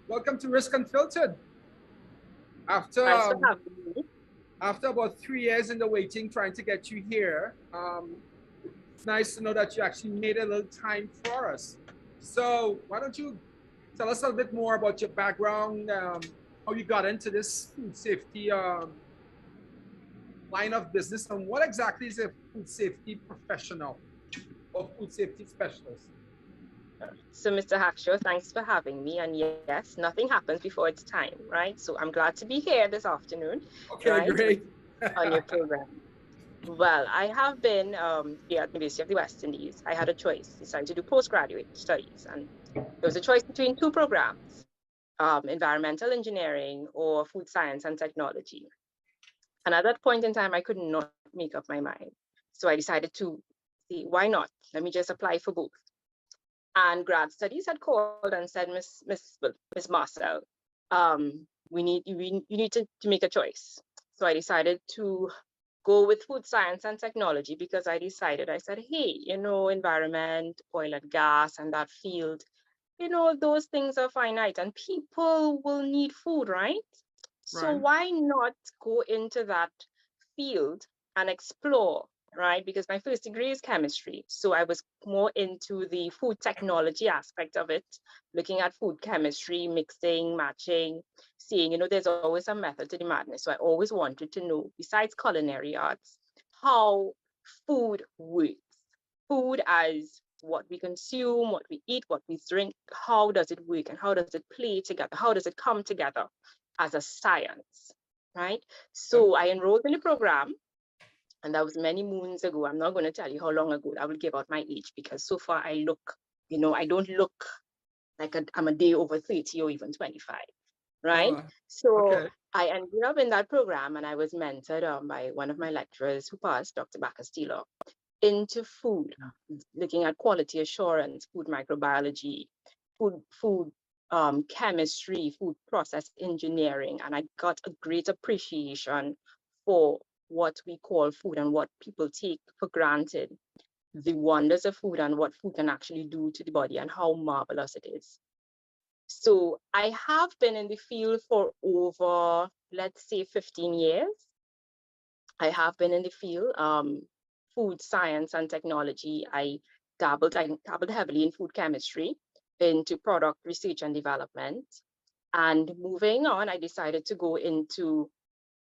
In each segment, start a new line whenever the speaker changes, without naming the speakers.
Welcome to Risk Unfiltered. After about 3 years in the waiting, trying to get you here, it's nice to know that you actually made a little time for us. So why don't you tell us a little bit more about your background, how you got into this food safety line of business, and what exactly is a food safety professional or food safety specialist?
So, Mr. Hackshaw, thanks for having me. And yes, nothing happens before it's time, right? So I'm glad to be here this afternoon.
Okay, right, great.
On your program. Well, I have been here at the University of the West Indies. I had a choice, decided to do postgraduate studies. And there was a choice between two programs, environmental engineering or food science and technology. And at that point in time, I could not make up my mind. So I decided to see, why not? Let me just apply for both. And grad studies had called and said, Miss Marcelle, you need to make a choice. So I decided to go with food science and technology because I said, hey, environment, oil and gas, and that field, those things are finite and people will need food, right? So why not go into that field and explore? Right? Because my first degree is chemistry. So I was more into the food technology aspect of it, looking at food chemistry, mixing, matching, seeing, there's always a method to the madness. So I always wanted to know, besides culinary arts, how food works. Food as what we consume, what we eat, what we drink, how does it work and how does it play together? How does it come together as a science, right? So I enrolled in the program. And that was many moons ago. I'm not going to tell you how long ago. I will give out my age because so far I look, I don't look like I'm a day over 30 or even 25, right? I ended up in that program and I was mentored by one of my lecturers who passed, Dr. Bacastillo, into food, looking at quality assurance, food microbiology, food chemistry, food process engineering. And I got a great appreciation for what we call food and what people take for granted, the wonders of food and what food can actually do to the body and how marvelous it is. So I have been in the field for over, let's say 15 years. I have been in the field, food science and technology. I dabbled heavily in food chemistry, into product research and development. And moving on, I decided to go into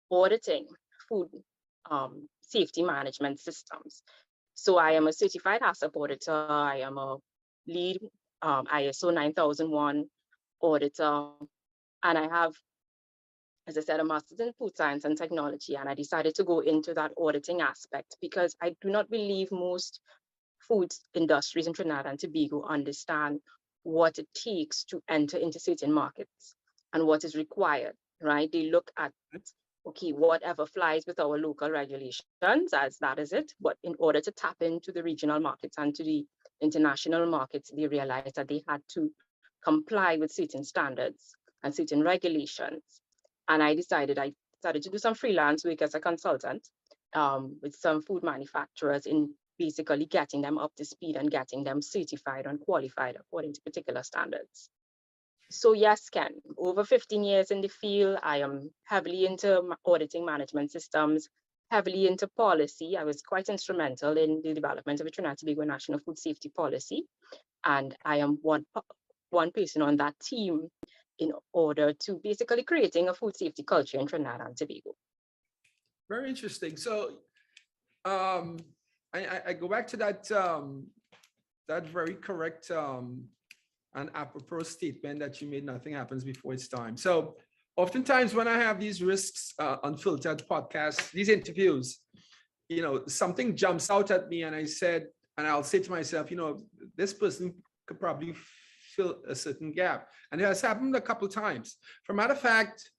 auditing food safety management systems. So I am a certified HACCP auditor. I am a lead ISO 9001 auditor. And I have, as I said, a master's in food science and technology. And I decided to go into that auditing aspect because I do not believe most food industries in Trinidad and Tobago understand what it takes to enter into certain markets and what is required, right? They look at okay, whatever flies with our local regulations, as that is it. But in order to tap into the regional markets and to the international markets, they realized that they had to comply with certain standards and certain regulations. And I started to do some freelance work as a consultant with some food manufacturers in basically getting them up to speed and getting them certified and qualified according to particular standards. So yes, Ken, over 15 years in the field, I am heavily into auditing management systems, heavily into policy. I was quite instrumental in the development of the Trinidad and Tobago National Food Safety Policy. And I am one person on that team in order to basically creating a food safety culture in Trinidad and Tobago.
Very interesting. So I go back to that, that very correct and apropos statement that you made, nothing happens before it's time. So oftentimes when I have these Risks Unfiltered podcasts, these interviews, something jumps out at me and I'll say to myself, this person could probably fill a certain gap. And it has happened a couple of times. For a matter of fact,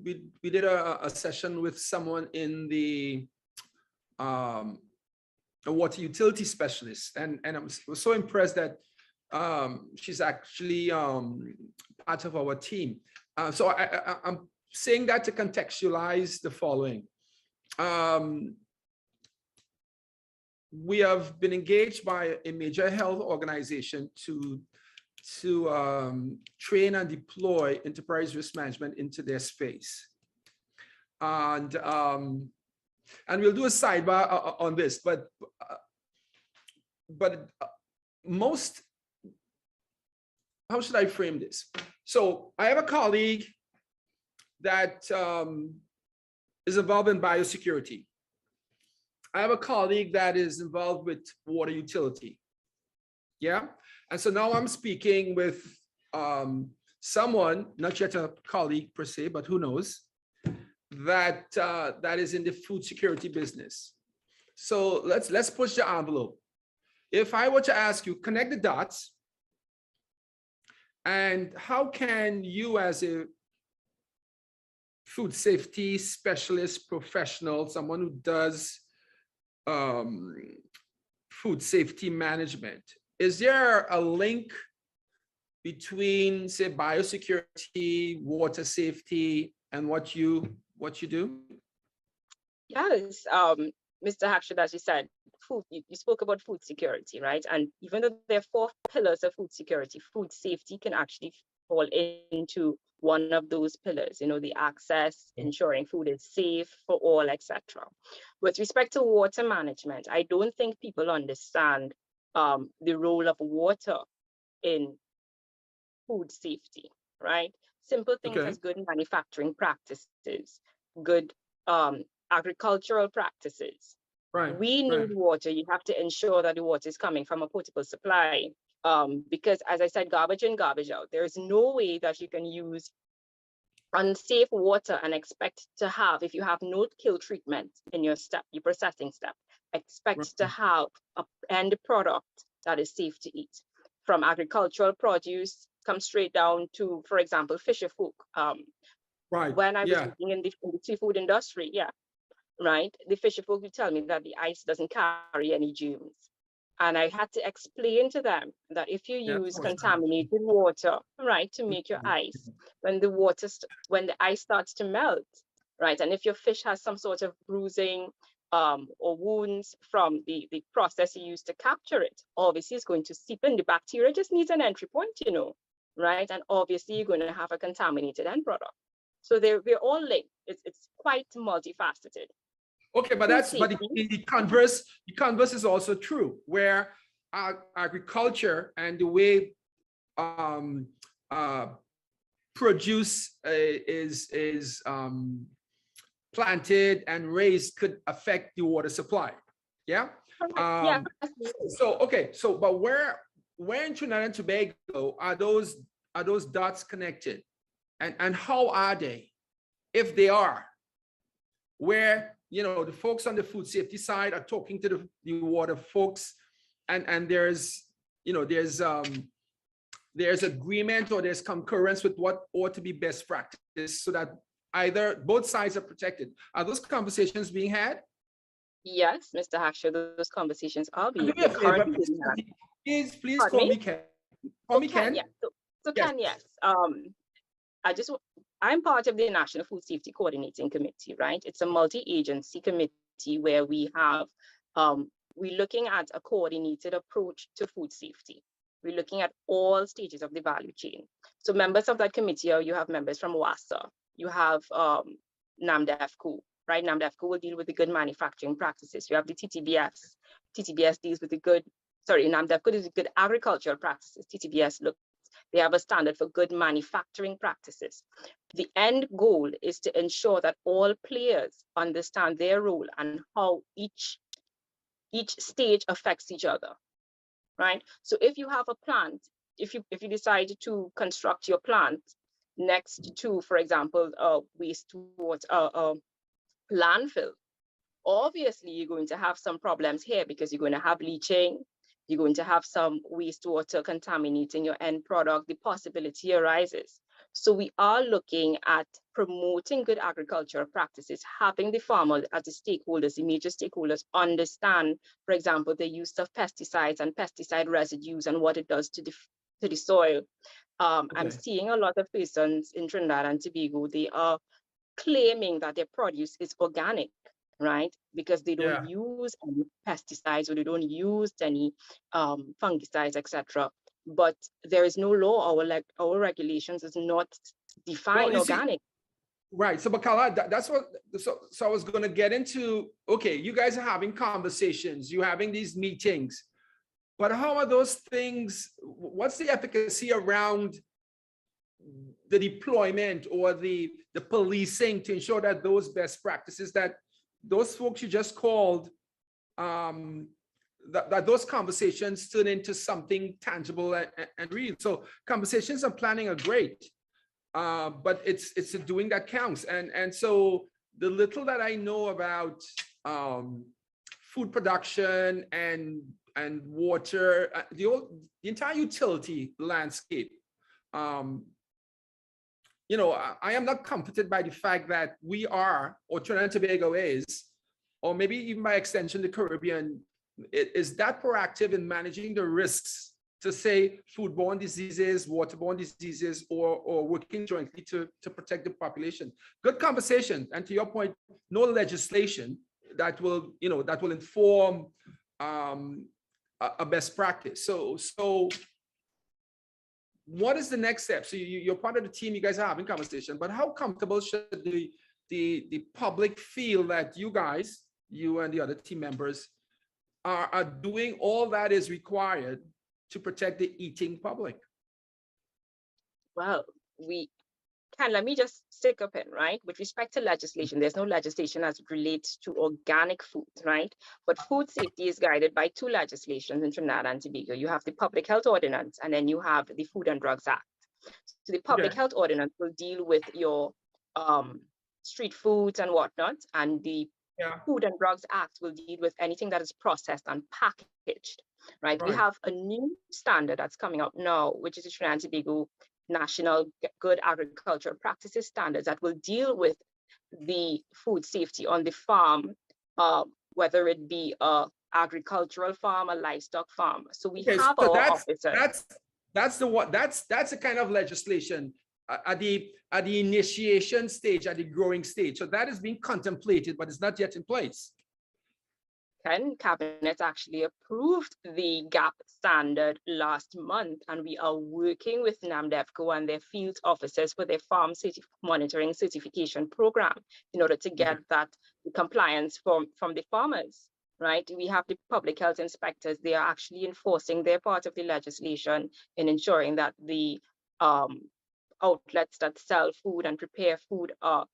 we did a session with someone in the a water utility specialist. And I was so impressed that She's actually part of our team. So I'm saying that to contextualize the following. We have been engaged by a major health organization to train and deploy enterprise risk management into their space. And we'll do a sidebar on this, but most, how should I frame this? So I have a colleague that is involved in biosecurity. I have a colleague that is involved with water utility. Yeah. And so now I'm speaking with someone, not yet a colleague per se, but who knows, that that is in the food security business. So let's push the envelope. If I were to ask you, connect the dots, and how can you as a food safety specialist professional, someone who does food safety management, is there a link between, say, biosecurity, water safety, and what you do?
Yes, Mr. Hackshaw, as you said, food, you spoke about food security, right? And even though there are 4 pillars of food security, food safety can actually fall into one of those pillars, you know, the access, ensuring food is safe for all, etc. With respect to water management, I don't think people understand the role of water in food safety, right? Simple things as good manufacturing practices, good agricultural practices.
Right.
We need water. You have to ensure that the water is coming from a potable supply. Because as I said, garbage in, garbage out. There is no way that you can use unsafe water and expect to have, if you have no kill treatment in your processing step, expect to have an end product that is safe to eat. From agricultural produce, come straight down to, for example, fisher folk. When I was working in the seafood industry, the fisher folk would tell me that the ice doesn't carry any germs. And I had to explain to them that if you use contaminated water, to make your ice, when the ice starts to melt, and if your fish has some sort of bruising or wounds from the process you used to capture it, obviously it's going to seep in. The bacteria just needs an entry point, you know, and obviously you're going to have a contaminated end product. So we're all linked. It's quite multifaceted.
Okay, but the converse is also true, where agriculture and the way produce is planted and raised could affect the water supply. Yeah. But where in Trinidad and Tobago are those dots connected, and how are they, if they are? Where, you know, the folks on the food safety side are talking to the water folks, and there's agreement or there's concurrence with what ought to be best practice, so that either both sides are protected. Are those conversations being had?
Yes, Mr. Hackshaw, those conversations are being
had. Please call me Ken. Call me Ken.
Yeah. So Ken, yes. I'm part of the National Food Safety Coordinating Committee, right? It's a multi-agency committee where we have, we're looking at a coordinated approach to food safety. We're looking at all stages of the value chain. So members of that committee, you have members from WASA, you have NAMDEFCO, right? NAMDEFCO will deal with the good manufacturing practices. You have the TTBS. TTBS deals with NAMDEFCO deals with good agricultural practices. TTBS they have a standard for good manufacturing practices. The end goal is to ensure that all players understand their role and how each stage affects each other, right? So if you have a plant, if you decide to construct your plant next to, for example, wastewater landfill, obviously you're going to have some problems here because you're going to have leaching. You're going to have some wastewater contaminating your end product. The possibility arises. So we are looking at promoting good agricultural practices, having the farmers as the stakeholders, the major stakeholders, understand, for example, the use of pesticides and pesticide residues and what it does to the soil. I'm seeing a lot of persons in Trinidad and Tobago, they are claiming that their produce is organic, right? Because they don't use any pesticides or they don't use any fungicides, etc. But there is no law, our regulations is not define organic.
Right. So, but Carla, that's what, so I was going to get into, okay, you guys are having conversations, you're having these meetings, but how are those things, what's the efficacy around the deployment or the policing to ensure that those best practices, that those folks you just called, that those conversations turn into something tangible and real? So conversations and planning are great. But it's the doing that counts. And so the little that I know about food production and water, the entire utility landscape, you know, I am not comforted by the fact that we are, or Trinidad and Tobago is, or maybe even by extension the Caribbean, is that proactive in managing the risks to say foodborne diseases, waterborne diseases, or working jointly to protect the population. Good conversation. And to your point, no legislation that will, you know, that will inform a best practice. So what is the next step? So you're part of the team, you guys are having conversation, but how comfortable should the public feel that you guys, you and the other team members are doing all that is required to protect the eating public?
Well, let me just stick up in, right? With respect to legislation, there's no legislation as it relates to organic foods, right? But food safety is guided by two legislations in Trinidad and Tobago. You have the Public Health Ordinance, and then you have the Food and Drugs Act. So the Public Health Ordinance will deal with your street foods and whatnot, and the Food and Drugs Act will deal with anything that is processed and packaged, right? We have a new standard that's coming up now, which is the Trinidad and Tobago National Good Agricultural Practices Standards, that will deal with the food safety on the farm, whether it be a agricultural farm, a livestock farm. So we have our officers.
That's the kind of legislation at the initiation stage, at the growing stage. So that is being contemplated, but it's not yet in place.
Cabinet actually approved the GAP standard last month, and we are working with NAMDEFCO and their field officers for their farm monitoring certification program in order to get that compliance from the farmers, right? We have the public health inspectors. They are actually enforcing their part of the legislation in ensuring that the outlets that sell food and prepare food are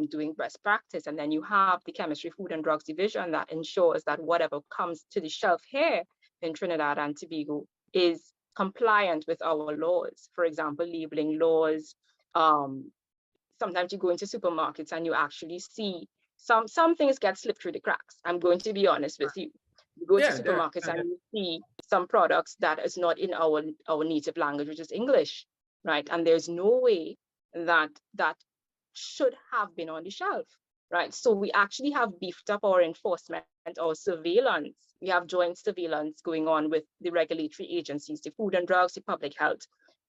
doing best practice. And then you have the Chemistry, Food and Drugs Division that ensures that whatever comes to the shelf here in Trinidad and Tobago is compliant with our laws. For example, labeling laws. Sometimes you go into supermarkets and you actually see some things get slipped through the cracks. I'm going to be honest with you. You go to supermarkets and you see some products that is not in our native language, which is English, right? And there's no way that should have been on the shelf, right? So we actually have beefed up our enforcement, our surveillance. We have joint surveillance going on with the regulatory agencies, the Food and Drugs, the Public Health.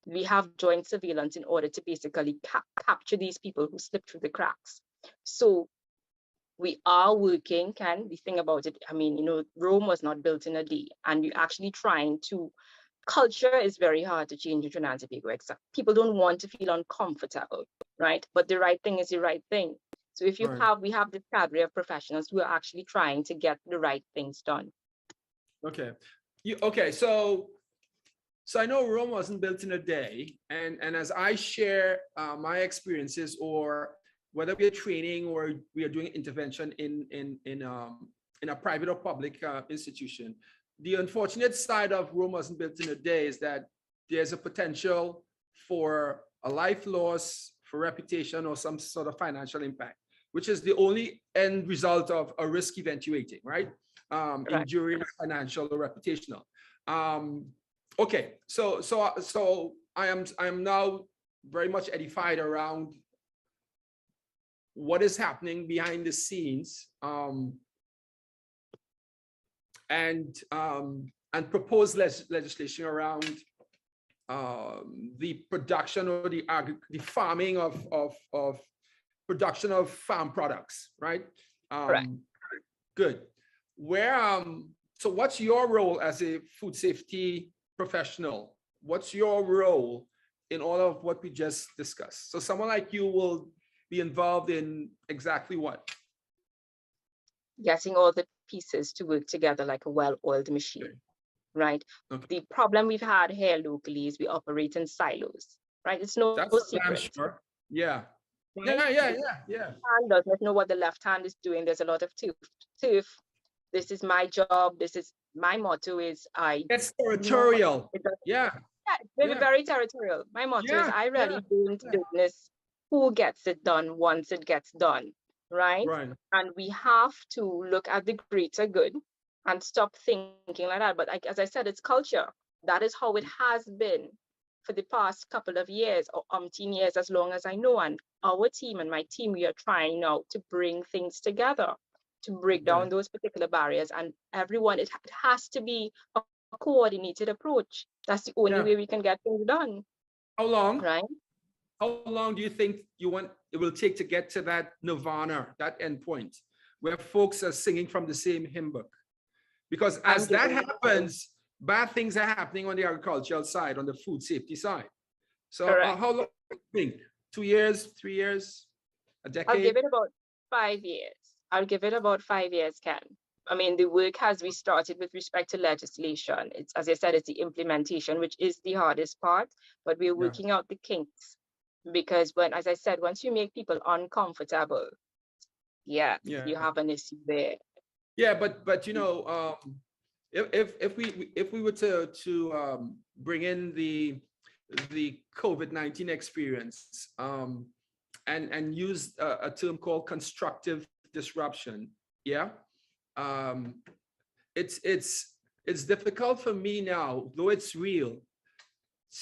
We have joint surveillance in order to basically capture these people who slip through the cracks. So we are working, Ken, the thing about it, I mean, you know, Rome was not built in a day, and we're actually trying to, culture is very hard to change in Trinidad and Tobago. People don't want to feel uncomfortable, right? But the right thing is the right thing. So if you we have this cadre of professionals who are actually trying to get the right things done.
Okay. So I know Rome wasn't built in a day, and as I share my experiences, or whether we are training or we are doing intervention in a private or public institution, the unfortunate side of Rome wasn't built in a day is that there's a potential for a life loss, for reputation, or some sort of financial impact, which is the only end result of a risk eventuating, right? Injury, financial or reputational. Okay, so I am now very much edified around what is happening behind the scenes, and propose legislation around the production or the farming of production of farm products, right?
Correct.
Good. So what's your role as a food safety professional? What's your role in all of what we just discussed? So someone like you will be involved in exactly what?
Getting all the pieces to work together like a well-oiled machine,
Okay.
right?
Okay.
The problem we've had here locally is we operate in silos, right? It's no secret.
Sure. Yeah.
Right?
Yeah.
Hand does not know what the left hand is doing. There's a lot of turf. This is my job. This is my motto is
It's territorial.
Yeah, it's very territorial. My motto is I really don't business who gets it done once it gets done, right? And we have to look at the greater good and stop thinking like that. But as I said, it's culture. That is how it has been for the past couple of years or umpteen years, as long as I know. And our team and my team, we are trying now to bring things together, to break down those particular barriers. And everyone, it has to be a coordinated approach. That's the only way we can get things done.
How long?
Right?
How long do you think it will take to get to that nirvana, that endpoint, where folks are singing from the same hymn book? Because as that happens, bad things are happening on the agricultural side, on the food safety side. So how long do you think? 2 years, 3 years, a decade?
I'll give it about 5 years. I'll give it about 5 years, Ken. I mean, the work has restarted with respect to legislation. It's, as I said, it's the implementation, which is the hardest part, but we're working out the kinks. Because as I said, once you make people uncomfortable, you have an issue there.
Yeah, but you know, if we were to bring in the COVID-19 experience and use a term called constructive disruption, it's difficult for me now, though it's real,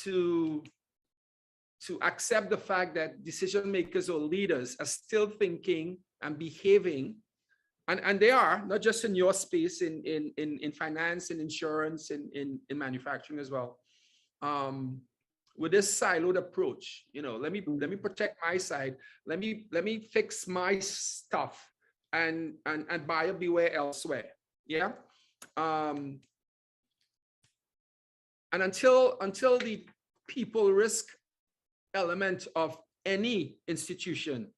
to accept the fact that decision makers or leaders are still thinking and behaving, and they are, not just in your space, in finance, in insurance, in manufacturing as well, with this siloed approach. You know, let me protect my side, let me fix my stuff, and buyer beware elsewhere. And until the people risk element of any institution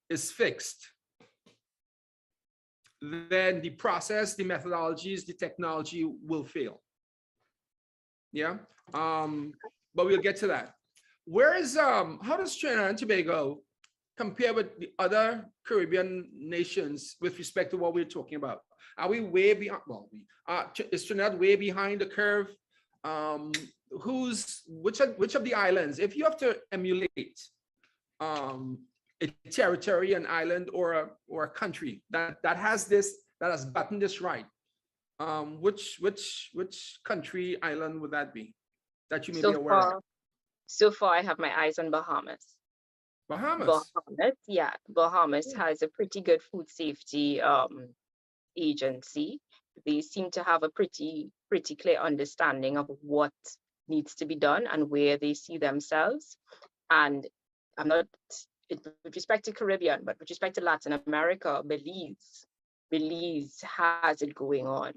is fixed, then the process, the methodologies, the technology will fail. But we'll get to that. How does Trinidad and Tobago compare with the other Caribbean nations with respect to what we're talking about? Are we way beyond? Well, is Trinidad way behind the curve? Which of the islands, if you have to emulate a territory, an island, or a country that has gotten this right, which country, island would that be that you may be aware of?
So far, I have my eyes on Bahamas. Bahamas has a pretty good food safety agency. They seem to have a pretty clear understanding of what needs to be done and where they see themselves. And I'm not with respect to Caribbean, but with respect to Latin America, Belize has it going on.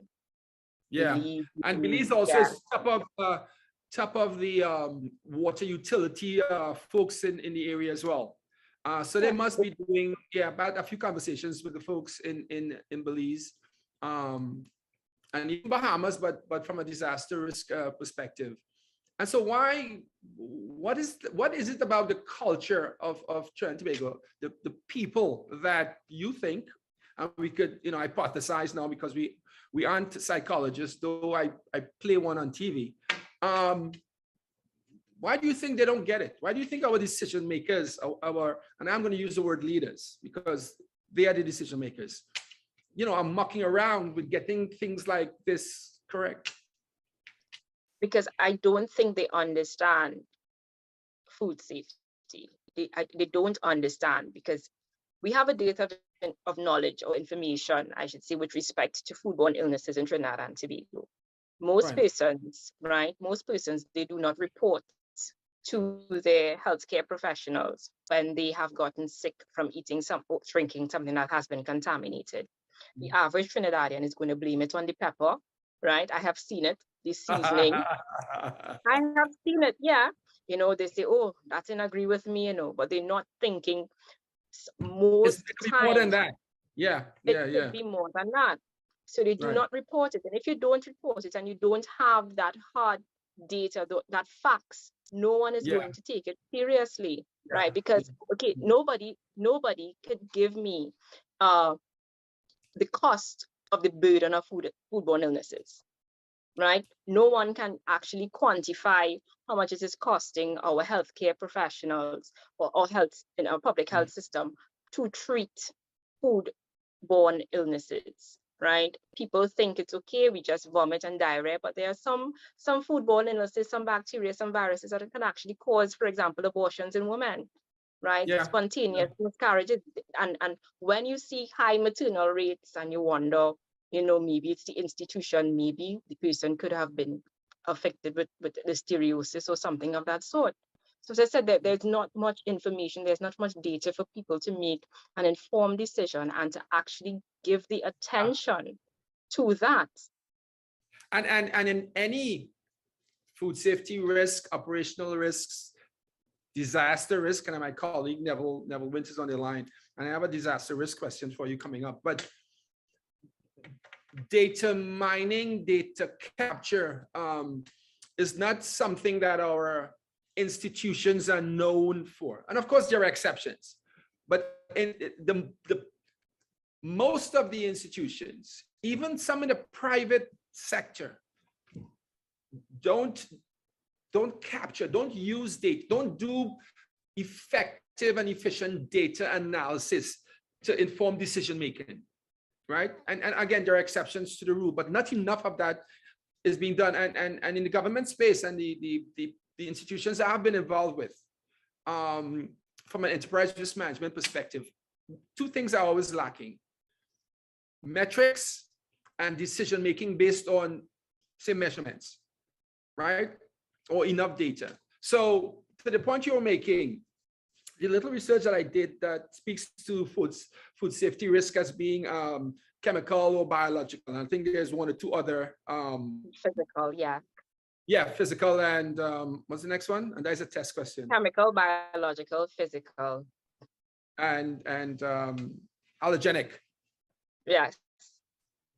Belize also is top of the water utility folks in the area as well. So they must be doing about a few conversations with the folks in Belize, and even Bahamas, but from a disaster risk perspective. And so what is it about the culture of Trinidad and Tobago, the people, that you think, and we could hypothesize now because we aren't psychologists, though I play one on TV. Why do you think they don't get it? Why do you think our decision makers, and I'm going to use the word leaders because they are the decision makers, are mucking around with getting things like this correct?
Because I don't think they understand food safety. safety. They don't understand, because we have a data of knowledge or information, I should say, with respect to foodborne illnesses in Trinidad and Tobago. Most persons, right? Most persons, they do not report to their healthcare professionals when they have gotten sick from eating or drinking something that has been contaminated. The average Trinidadian is going to blame it on the pepper, right? I have seen it, the seasoning. I have seen it, yeah. You know, they say, oh, that didn't agree with me, you know, but they're not thinking most
it's more than
times.
that. Yeah.
It could be more than that. So they do not report it. And if you don't report it and you don't have that hard data, that facts, no one is going to take it seriously, right? Because, okay, nobody could give me the cost of the burden of foodborne illnesses, right? No one can actually quantify how much it is costing our healthcare professionals or health in our public health system to treat foodborne illnesses, right? People think it's okay, we just vomit and diarrhea, but there are some foodborne illnesses, some bacteria, some viruses that can actually cause, for example, abortions in women, right? Spontaneous miscarriages. And when you see high maternal rates and you wonder, you know, maybe it's the institution, maybe the person could have been affected with listeriosis or something of that sort. So as I said, there's not much information, there's not much data for people to make an informed decision and to actually give the attention to that.
And in any food safety risk, operational risks, disaster risk, and my colleague Neville Winters on the line, and I have a disaster risk question for you coming up. But data mining, data capture is not something that our institutions are known for. And of course, there are exceptions. But in the most of the institutions, even some in the private sector, don't capture, don't use data, don't do effective and efficient data analysis to inform decision making, right? And again, there are exceptions to the rule, but not enough of that is being done. And in the government space and the institutions that I've been involved with, from an enterprise risk management perspective, two things are always lacking: metrics and decision making based on, say, measurements, right? Or enough data. So to the point you're making, the little research that I did that speaks to food safety risk as being chemical or biological. And I think there's one or two other
physical, yeah.
Yeah, physical and what's the next one? And that's a test question.
Chemical, biological, physical.
And allergenic.
Yes.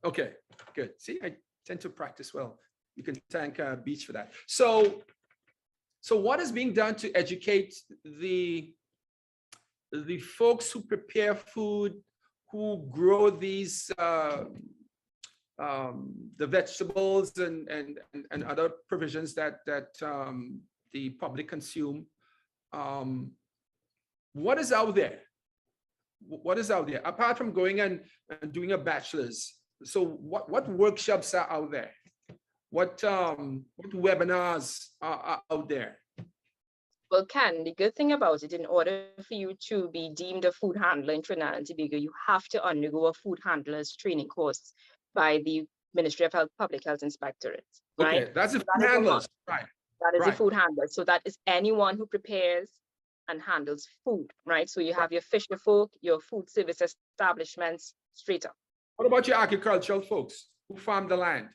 Okay, good. See, I tend to practice well. You can thank Beach for that. So what is being done to educate the folks who prepare food, who grow these the vegetables and other provisions that the public consume? What is out there? What is out there apart from going and doing a bachelor's? So what workshops are out there? What webinars are out there?
Well, Ken, the good thing about it, in order for you to be deemed a food handler in Trinidad and Tobago, you have to undergo a food handler's training course by the Ministry of Health Public Health Inspectorate. Right?
Okay, that's a food handlers, right?
That is a food handler. So that is anyone who prepares and handles food, right? So you have your fisher folk, your food service establishments, straight up.
What about your agricultural folks who farm the land?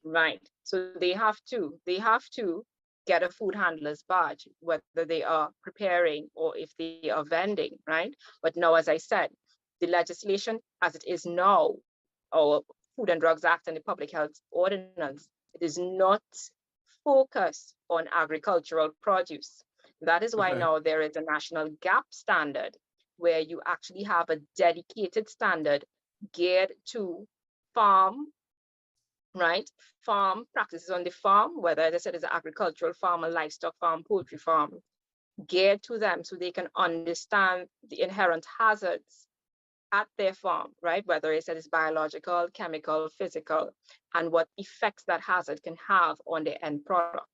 Right. So they have to get a food handler's badge, whether they are preparing or if they are vending, right? But now, as I said, the legislation as it is now, our Food and Drugs Act and the Public Health Ordinance, it is not focused on agricultural produce. That is why now there is a national GAP standard where you actually have a dedicated standard geared to farm, right? Farm practices on the farm, whether, as I said, it's an agricultural farm, a livestock farm, poultry farm, geared to them so they can understand the inherent hazards at their farm, right? Whether it's biological, chemical, physical, and what effects that hazard can have on the end product.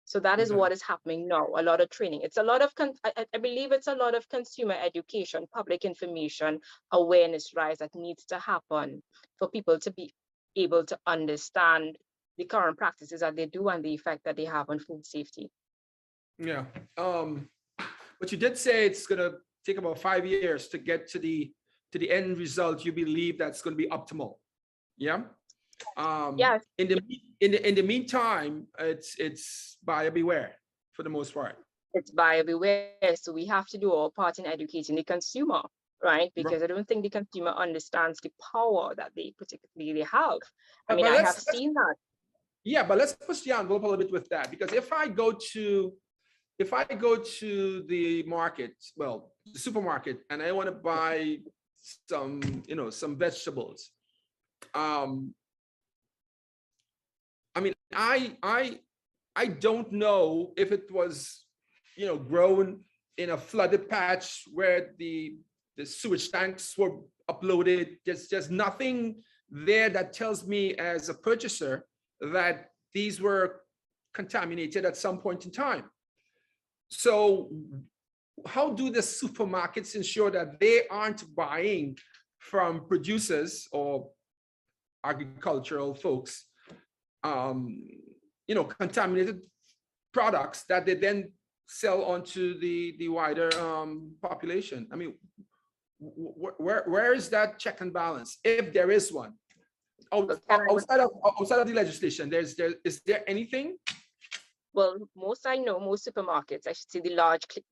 So that is
Okay.
what is happening now. A lot of training. It's a lot of, I believe it's a lot of consumer education, public information, awareness rise that needs to happen for people to be able to understand the current practices that they do and the effect that they have on food safety.
Yeah. But you did say it's gonna take about 5 years to get to the end result. You believe that's gonna be optimal. Yeah.
Yes.
In the meantime, it's buyer beware for the most part.
It's buyer beware. So we have to do our part in educating the consumer, right? Because I don't think the consumer understands the power that they particularly have. I mean, I have seen that.
Yeah, but let's push the envelope a little bit with that, because if I go to the market, well, the supermarket, and I want to buy some, some vegetables. I mean, I don't know if it was, grown in a flooded patch where the sewage tanks were uploaded. There's just nothing there that tells me as a purchaser that these were contaminated at some point in time. So how do the supermarkets ensure that they aren't buying from producers or agricultural folks, contaminated products that they then sell onto the wider population? I mean, where is that check and balance, if there is one? Outside of the legislation, is there anything?
Well, most supermarkets, I should say the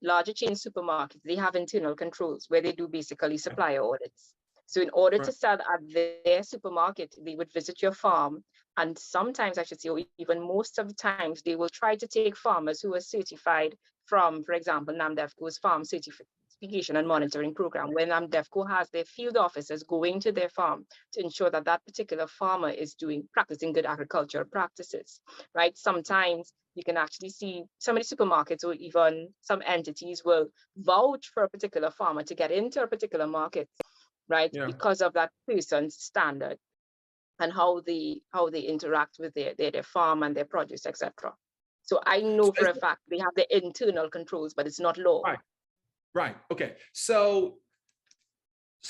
larger chain supermarkets, they have internal controls where they do basically supplier audits. So in order to sell at their supermarket, they would visit your farm. And sometimes, I should say, or even most of the times, they will try to take farmers who are certified from, for example, NAMDEFCO's farm certification and monitoring program, where NAMDEFCO has their field officers going to their farm to ensure that that particular farmer is practicing good agricultural practices, right? Sometimes you can actually see some of the supermarkets or even some entities will vouch for a particular farmer to get into a particular market, right? Yeah. Because of that person's standard and how they interact with their farm and their produce, etc. So I know for a fact they have the internal controls, but it's not law.
Right. Okay. So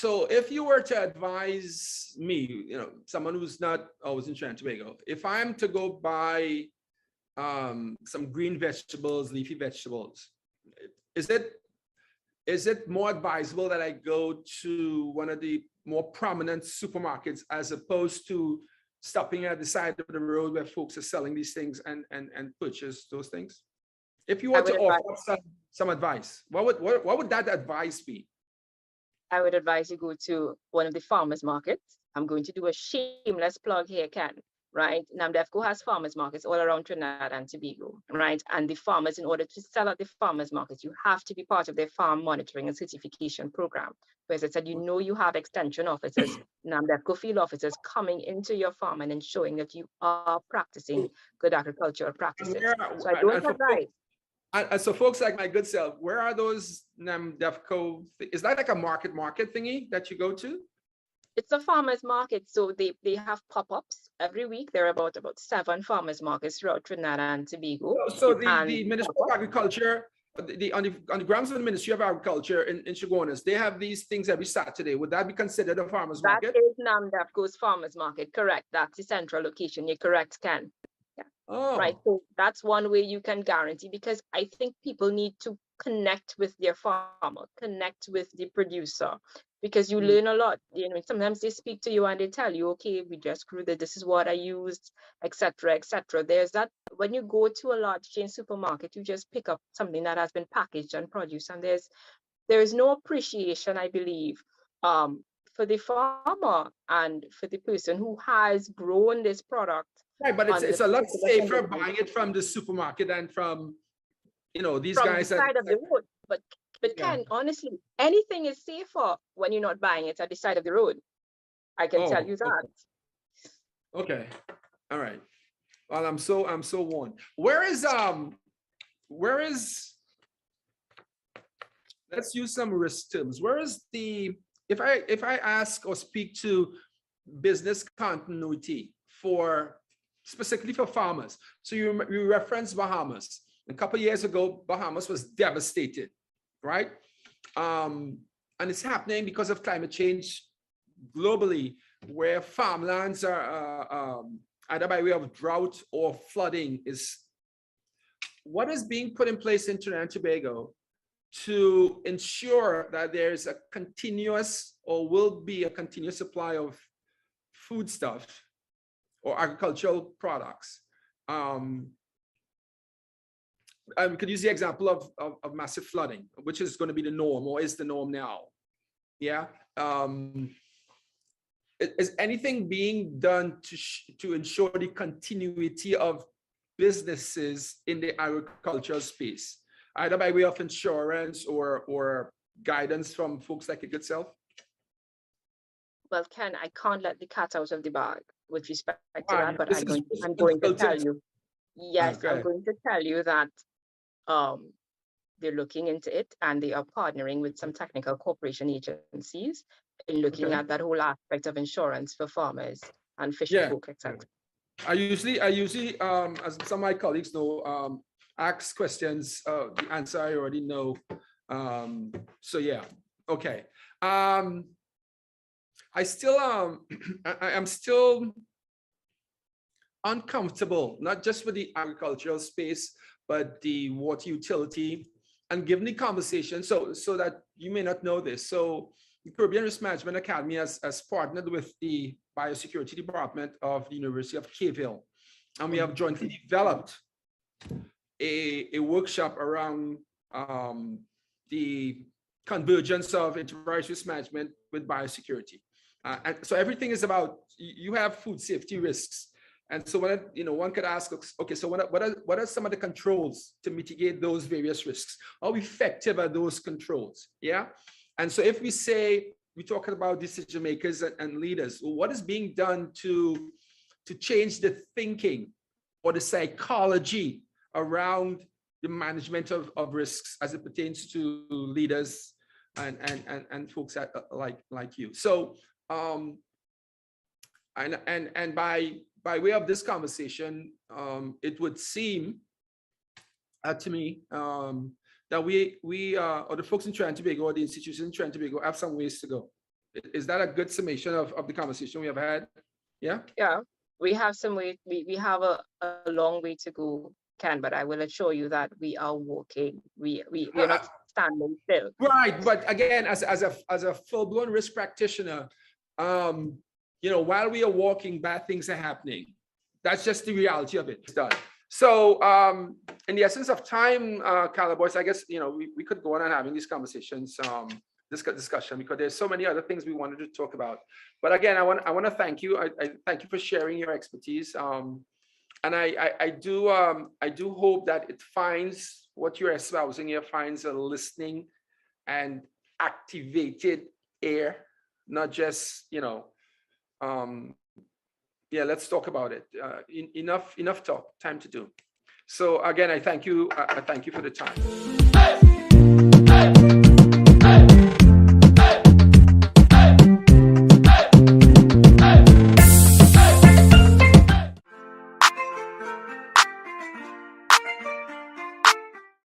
if you were to advise me, someone who's not always in Trinidad and Tobago, if I'm to go buy some green vegetables, leafy vegetables, is it more advisable that I go to one of the more prominent supermarkets as opposed to stopping at the side of the road where folks are selling these things and purchase those things? If you were to offer some advice, what would that advice be?
I would advise you go to one of the farmers markets. I'm going to do a shameless plug here, Ken, right? NAMDEFCO has farmers markets all around Trinidad and Tobago, right? And the farmers, in order to sell at the farmers markets, you have to be part of their farm monitoring and certification program. Whereas I said, you have extension officers, NAMDEFCO field officers coming into your farm and ensuring that you are practicing good agricultural practices. So I don't advise.
And so folks like my good self, where are those NAMDEFCO? Is that like a market thingy that you go to?
It's a farmers market. So they have pop-ups every week. There are about 7 farmers markets throughout Trinidad and Tobago.
So the Ministry of Agriculture, on the grounds of the Ministry of Agriculture in Chaguanas, they have these things every Saturday. Would that be considered a farmers market?
That is NAMDEFCO's farmers market, correct. That's the central location. You're correct, Ken. Yeah.
Oh.
Right. So that's one way you can guarantee, because I think people need to connect with their farmer, connect with the producer, because you learn a lot. Sometimes they speak to you and they tell you, okay, we just grew this is what I used, etc., etc. There's that. When you go to a large chain supermarket, you just pick up something that has been packaged and produced, and there is no appreciation, I believe, for the farmer and for the person who has grown this product.
Right, but it's a lot safer buying it from the supermarket than from, these guys
the side of the road. But Ken, honestly, anything is safer when you're not buying it at the side of the road. I can tell you that.
Okay. All right. Well, I'm so warned. Where is let's use some risk terms. Where is if I ask or speak to business continuity for specifically for farmers. So you reference Bahamas. A couple of years ago, Bahamas was devastated, right? And it's happening because of climate change globally, where farmlands are either by way of drought or flooding. What is being put in place in Trinidad and Tobago to ensure that there's a continuous, or will be a continuous, supply of foodstuff or agricultural products? We could use the example of massive flooding, which is going to be the norm, or is the norm now. Yeah. Is anything being done to ensure the continuity of businesses in the agricultural space, either by way of insurance or guidance from folks like yourself?
Well, Ken, I can't let the cat out of the bag with respect to that, but
This
I'm going to tell you. Yes,
Okay.
I'm going to tell you that they're looking into it, and they are partnering with some technical cooperation agencies in looking at that whole aspect of insurance for farmers and fishing folk, etc.
I usually, as some of my colleagues know, ask questions. The answer I already know. So yeah, okay. I am still uncomfortable, not just with the agricultural space, but the water utility. And given the conversation, so that you may not know this, so the Caribbean Risk Management Academy has partnered with the Biosecurity Department of the University of Cave Hill, and we have jointly developed a workshop around the convergence of enterprise risk management with biosecurity. And so everything is about, you have food safety risks. And so one could ask, okay, so what are some of the controls to mitigate those various risks? How effective are those controls? Yeah. And so if we're talking about decision makers and leaders, well, what is being done to change the thinking or the psychology around the management of risks as it pertains to leaders and folks like you? So and by way of this conversation, it would seem to me that we or the folks in Trinidad and Tobago, or the institutions in Trinidad and Tobago, have some ways to go. Is that a good summation of the conversation we have had? Yeah.
Yeah, we have some way. We have a long way to go, Ken. But I will assure you that we are walking. We are not standing still.
Right, but again, as a full-blown risk practitioner, while we are walking, bad things are happening. That's just the reality of it. It's done. So in the essence of time, Carla Boyce, I guess, we could go on and having these conversations, this discussion, because there's so many other things we wanted to talk about. But again, I want to thank you. I thank you for sharing your expertise. And I do hope that it finds, what you're espousing here finds a listening and activated ear, not just, yeah, let's talk about it. Enough talk, time to do. So again, I thank you. I thank you for the time.